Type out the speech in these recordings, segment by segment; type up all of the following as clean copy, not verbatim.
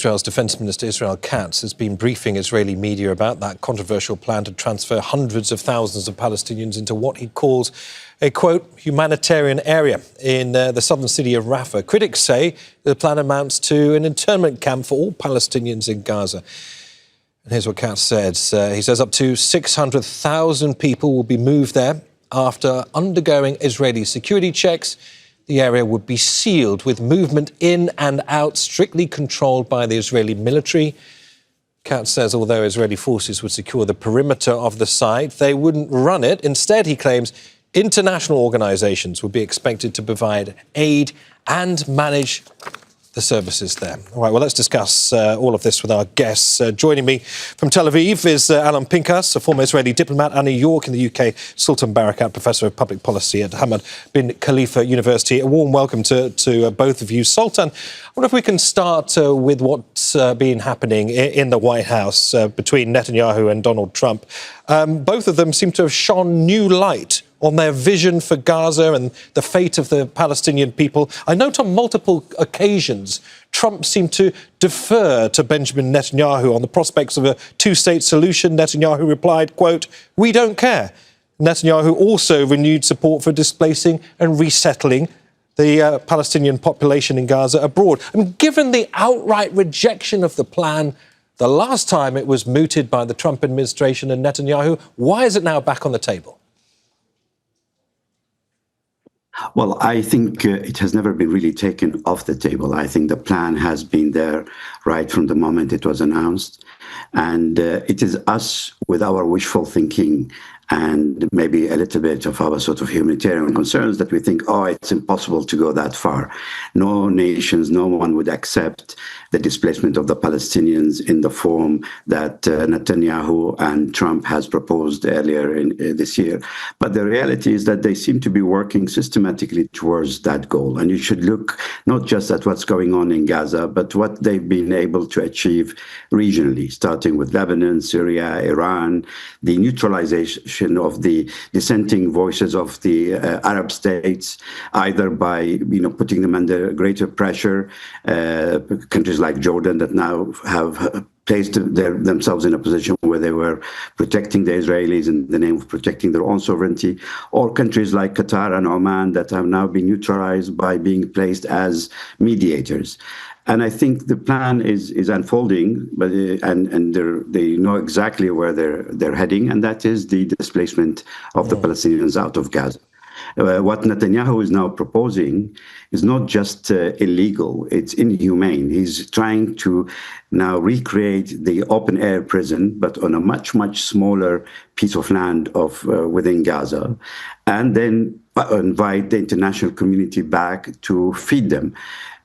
Israel's Defence Minister Israel Katz has been briefing Israeli media about that controversial plan to transfer hundreds of thousands of Palestinians into what he calls a, quote, humanitarian area in the southern city of Rafah. Critics say the plan amounts to an internment camp for all Palestinians in Gaza. And here's what Katz said. He says up to 600,000 people will be moved there after undergoing Israeli security checks. The area would be sealed with movement in and out strictly controlled by the Israeli military. Katz says although Israeli forces would secure the perimeter of the site, they wouldn't run it. Instead, he claims, international organisations would be expected to provide aid and manage the services there. All right, well, let's discuss all of this with our guests. Joining me from Tel Aviv is Alon Pinkas, a former Israeli diplomat, and New York in the UK, Sultan Barakat, Professor of Public Policy at Hamad bin Khalifa University. A warm welcome to both of you. Sultan, I wonder if we can start with what's been happening in the White House between Netanyahu and Donald Trump. Both of them seem to have shone new light on their vision for Gaza and the fate of the Palestinian people. I note on multiple occasions, Trump seemed to defer to Benjamin Netanyahu on the prospects of a two-state solution. Netanyahu replied, quote, "We don't care." Netanyahu also renewed support for displacing and resettling the Palestinian population in Gaza abroad. And given the outright rejection of the plan the last time it was mooted by the Trump administration and Netanyahu, why is it now back on the table? Well, I think it has never been really taken off the table. I think the plan has been there right from the moment it was announced. And it is us with our wishful thinking and maybe a little bit of our sort of humanitarian concerns that we think, oh, it's impossible to go that far. No nations, no one would accept the displacement of the Palestinians in the form that Netanyahu and Trump has proposed earlier in this year. But the reality is that they seem to be working systematically towards that goal. And you should look not just at what's going on in Gaza, but what they've been able to achieve regionally, starting with Lebanon, Syria, Iran, the neutralization of the dissenting voices of the Arab states, either by putting them under greater pressure, countries like Jordan that now have placed themselves in a position where they were protecting the Israelis in the name of protecting their own sovereignty, or countries like Qatar and Oman that have now been neutralized by being placed as mediators. And I think the plan is unfolding, but they know exactly where they're heading, and that is the displacement of the Palestinians out of Gaza. What Netanyahu is now proposing is not just illegal, it's inhumane. He's trying to now recreate the open-air prison, but on a much, much smaller piece of land within Gaza, and then invite the international community back to feed them.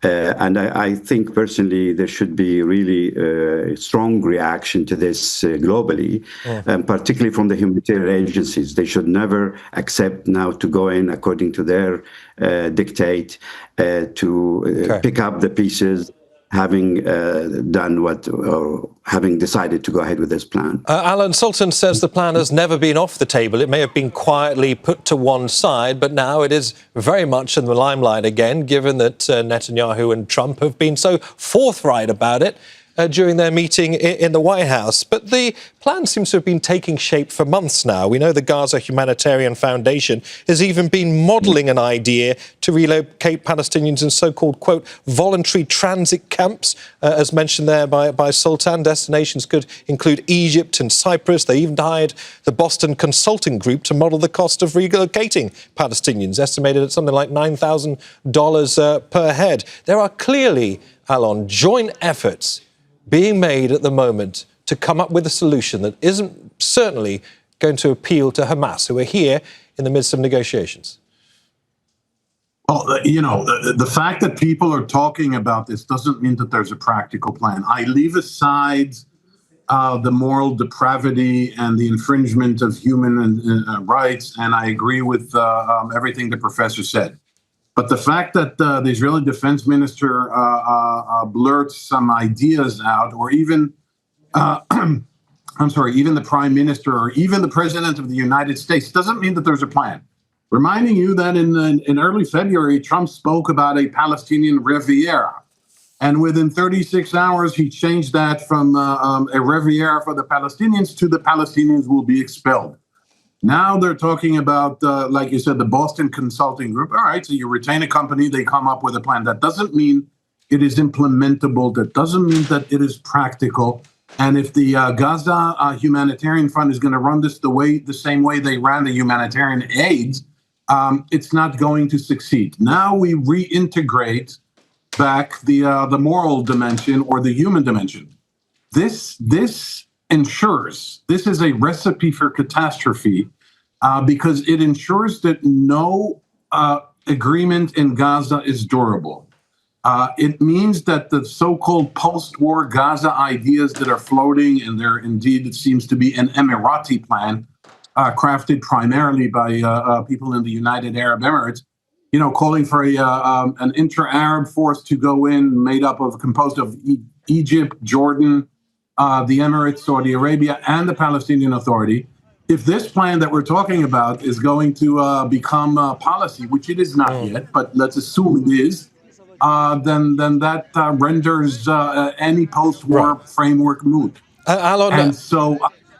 And I think personally there should be really a strong reaction to this globally, and particularly from the humanitarian agencies. They should never accept now to go in according to their dictate, to pick up the pieces, having done or having decided to go ahead with this plan. Alon, Sultan says the plan has never been off the table. It may have been quietly put to one side, but now it is very much in the limelight again, given that Netanyahu and Trump have been so forthright about it during their meeting in the White House. But the plan seems to have been taking shape for months now. We know the Gaza Humanitarian Foundation has even been modelling an idea to relocate Palestinians in so-called, quote, voluntary transit camps, as mentioned there by Sultan. Destinations could include Egypt and Cyprus. They even hired the Boston Consulting Group to model the cost of relocating Palestinians, estimated at something like $9,000 per head. There are clearly, Alon, joint efforts being made at the moment to come up with a solution that isn't certainly going to appeal to Hamas, who are here in the midst of negotiations. Well, the fact that people are talking about this doesn't mean that there's a practical plan. I leave aside the moral depravity and the infringement of human rights, and I agree with everything the professor said. But the fact that the Israeli Defense Minister blurts some ideas out, or even, even the Prime Minister or even the President of the United States, doesn't mean that there's a plan. Reminding you that in early February, Trump spoke about a Palestinian Riviera. And within 36 hours, he changed that from a Riviera for the Palestinians to the Palestinians will be expelled. Now they're talking about, like you said, the Boston Consulting Group. All right, so you retain a company, they come up with a plan. That doesn't mean it is implementable. That doesn't mean that it is practical. And if the Gaza Humanitarian Fund is going to run this the same way they ran the humanitarian aid, it's not going to succeed. Now we reintegrate back the moral dimension or the human dimension. This ensures, this is a recipe for catastrophe because it ensures that no agreement in Gaza is durable. It means that the so-called post-war Gaza ideas that are floating, and there indeed it seems to be an Emirati plan crafted primarily by people in the United Arab Emirates, calling for an inter-Arab force to go in, composed of Egypt, Jordan, the Emirates, Saudi Arabia, and the Palestinian Authority. If this plan that we're talking about is going to become policy, which it is not yet, but let's assume it is, then that renders any post-war framework moot. Alon, and so,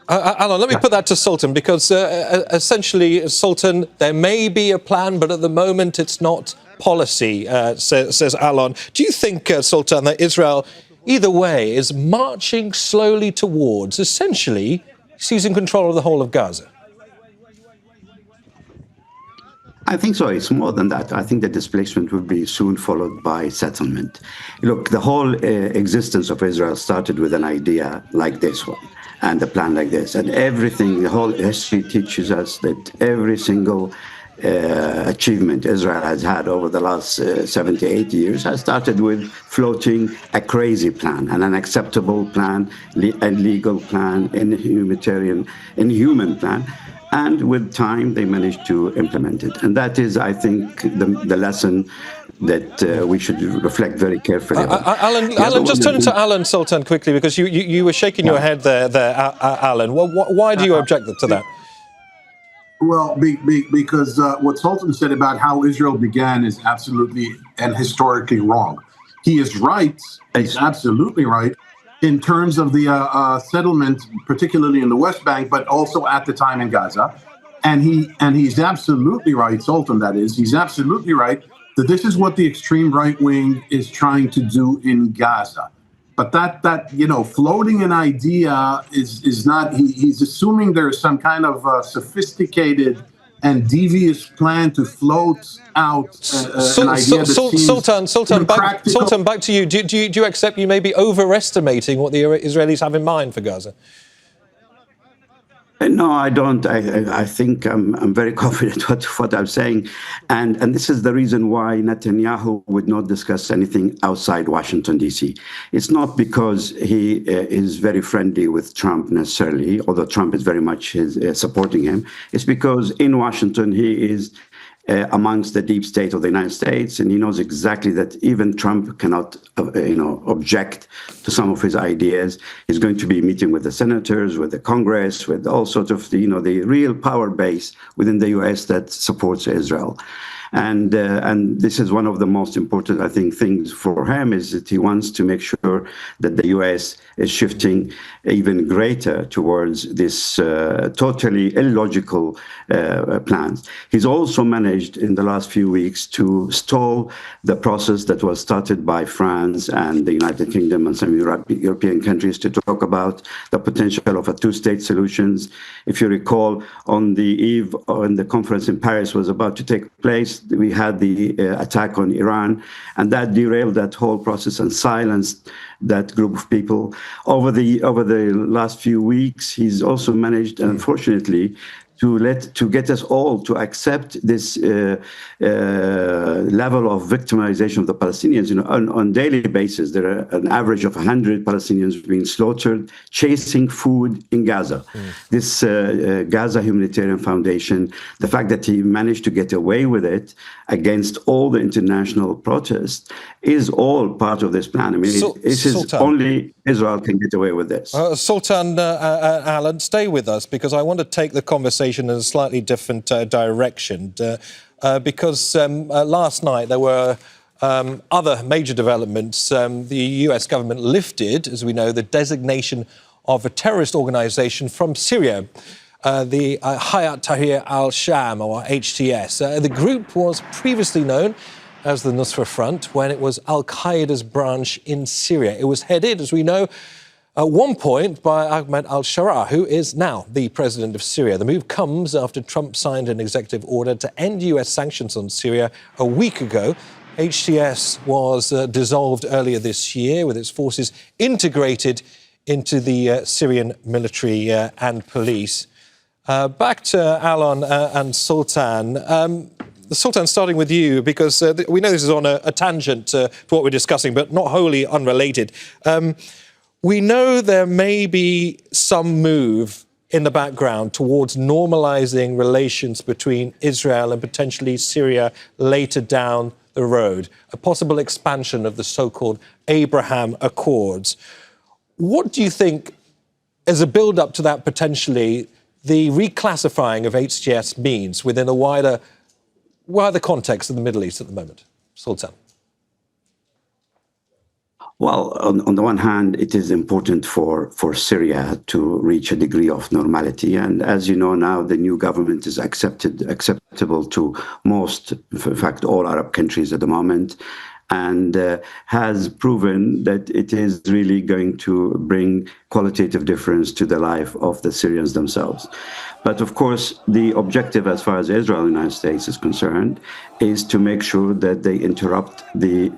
Alon, let me put that to Sultan, because essentially, Sultan, there may be a plan, but at the moment it's not policy, says Alon. Do you think, Sultan, that Israel, either way, is marching slowly towards essentially seizing control of the whole of Gaza? I think so. It's more than that. I think the displacement will be soon followed by settlement. Look, the whole existence of Israel started with an idea like this one and a plan like this. And everything, the whole history teaches us that every single achievement Israel has had over the last 78 years has started with floating a crazy plan, an unacceptable plan, a legal plan, a inhuman plan. And with time, they managed to implement it. And that is, I think, the lesson that we should reflect very carefully on. Alan, just turn to Alan, Sultan, quickly, because you were shaking your head there, Alan. Why do you object to that? Well, because what Sultan said about how Israel began is absolutely and historically wrong. He is right. He's absolutely right in terms of the settlement, particularly in the West Bank, but also at the time in Gaza. And he's absolutely right, Sultan, that is, he's absolutely right that this is what the extreme right wing is trying to do in Gaza. But that floating an idea is not, he's assuming there's some kind of sophisticated and devious plan to float out an idea that seems Sultan, back to you. Do you accept you may be overestimating what the Israelis have in mind for Gaza? No, I don't. I think I'm very confident what I'm saying. And this is the reason why Netanyahu would not discuss anything outside Washington, D.C. It's not because he is very friendly with Trump necessarily, although Trump is very much supporting him. It's because in Washington, he is amongst the deep state of the United States, and he knows exactly that even Trump cannot, object to some of his ideas. He's going to be meeting with the senators, with the Congress, with all sorts of the real power base within the U.S. that supports Israel. And this is one of the most important, I think, things for him is that he wants to make sure that the U.S. is shifting even greater towards this totally illogical plans. He's also managed in the last few weeks to stall the process that was started by France and the United Kingdom and some European countries to talk about the potential of a two-state solutions. If you recall, on the eve when the conference in Paris was about to take place, we had the attack on Iran, and that derailed that whole process and silenced that group of people. Over the last few weeks, he's also managed, unfortunately, to get us all to accept this level of victimization of the Palestinians. On daily basis, there are an average of 100 Palestinians being slaughtered, chasing food in Gaza. This Gaza Humanitarian Foundation, the fact that he managed to get away with it against all the international protests is all part of this plan. I mean, it is only Israel can get away with this. Sultan, Alan, stay with us, because I want to take the conversation in a slightly different direction. Because last night there were Other major developments, the US government lifted, as we know, the designation of a terrorist organization from Syria, the Hayat Tahrir al-Sham, or HTS. The group was previously known as the Nusra Front when it was al-Qaeda's branch in Syria. It was headed, as we know, at one point by Ahmed al-Sharaa, who is now the president of Syria. The move comes after Trump signed an executive order to end US sanctions on Syria a week ago. HTS was dissolved earlier this year with its forces integrated into the Syrian military and police. Back to Alon and Sultan. Sultan, starting with you, because we know this is on a tangent to what we're discussing, but not wholly unrelated. We know there may be some move in the background towards normalizing relations between Israel and potentially Syria later down the road, a possible expansion of the so-called Abraham Accords. What do you think, as a build-up to that potentially, the reclassifying of HTS means within a wider context of the Middle East at the moment? Sultan. Well, on the one hand, it is important for Syria to reach a degree of normality. And as you know now, the new government is acceptable to most, in fact, all Arab countries at the moment, and has proven that it is really going to bring qualitative difference to the life of the Syrians themselves. But of course, the objective as far as Israel and the United States is concerned is to make sure that they interrupt the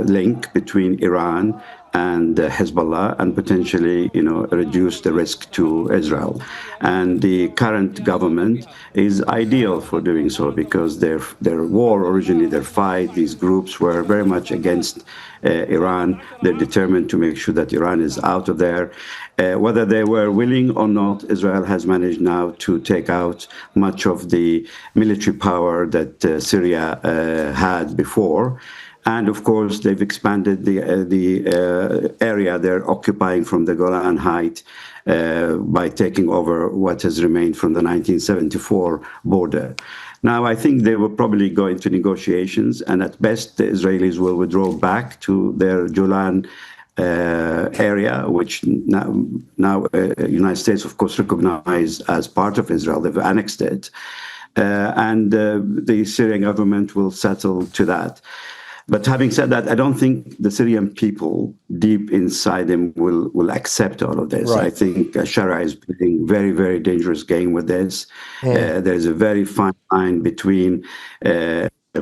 link between Iran and Hezbollah and potentially, reduce the risk to Israel. And the current government is ideal for doing so because their war originally, their fight, these groups were very much against Iran. They're determined to make sure that Iran is out of there. Whether they were willing or not, Israel has managed now to take out much of the military power that Syria had before. And of course, they've expanded the area they're occupying from the Golan Heights by taking over what has remained from the 1974 border. Now, I think they will probably go into negotiations, and at best, the Israelis will withdraw back to their Golan area, which now United States, of course, recognize as part of Israel. They've annexed it. And the Syrian government will settle to that. But having said that, I don't think the Syrian people deep inside them will accept all of this. Right. I think Sharia is playing very, very dangerous game with this. There's a very fine line between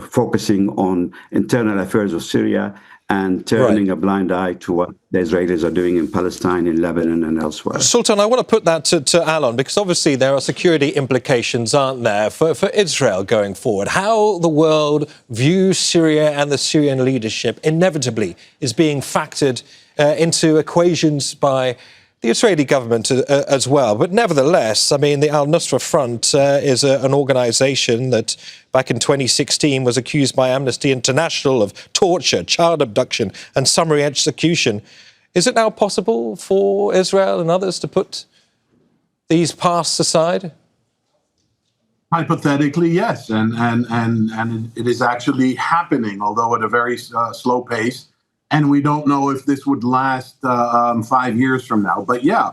focusing on internal affairs of Syria and turning a blind eye to what the Israelis are doing in Palestine, in Lebanon and elsewhere. Sultan, I want to put that to Alon, because obviously there are security implications, aren't there, for Israel going forward. How the world views Syria and the Syrian leadership inevitably is being factored into equations by the Israeli government as well. But nevertheless, I mean, the Al-Nusra Front is an organisation that back in 2016 was accused by Amnesty International of torture, child abduction and summary execution. Is it now possible for Israel and others to put these pasts aside? Hypothetically, yes. And it is actually happening, although at a very slow pace. And we don't know if this would last 5 years from now. But yeah,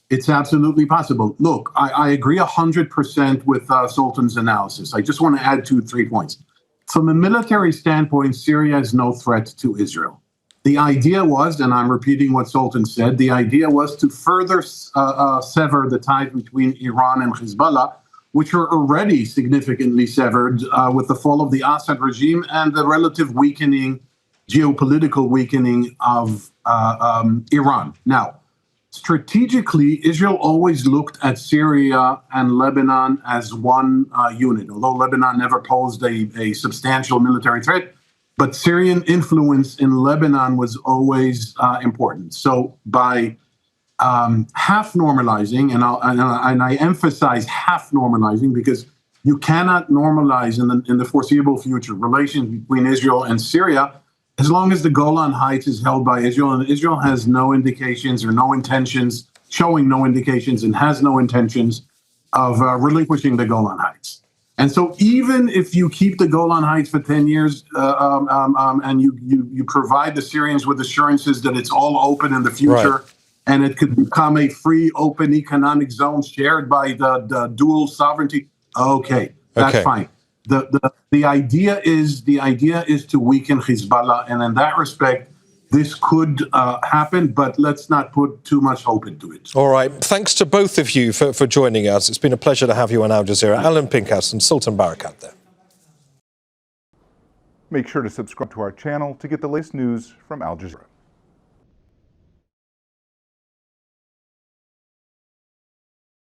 it's absolutely possible. Look, I agree 100% with Sultan's analysis. I just want to add 2-3 points. From a military standpoint, Syria is no threat to Israel. The idea was, and I'm repeating what Sultan said, the idea was to further sever the ties between Iran and Hezbollah, which are already significantly severed with the fall of the Assad regime and the relative geopolitical weakening of Iran. Now, strategically, Israel always looked at Syria and Lebanon as one unit, although Lebanon never posed a substantial military threat. But Syrian influence in Lebanon was always important. So by half normalizing, and I emphasize half normalizing because you cannot normalize in the foreseeable future relations between Israel and Syria as long as the Golan Heights is held by Israel, and Israel has no indications or no intentions, showing no indications and has no intentions of relinquishing the Golan Heights. And so even if you keep the Golan Heights for 10 years and you provide the Syrians with assurances that it's all open in the future, Right. and it could become a free, open economic zone shared by the dual sovereignty, okay, that's fine. The idea is to weaken Hezbollah, and in that respect, this could happen, but let's not put too much hope into it. All right. Thanks to both of you for joining us. It's been a pleasure to have you on Al Jazeera. Alon Pinkas and Sultan Barakat there. Make sure to subscribe to our channel to get the latest news from Al Jazeera.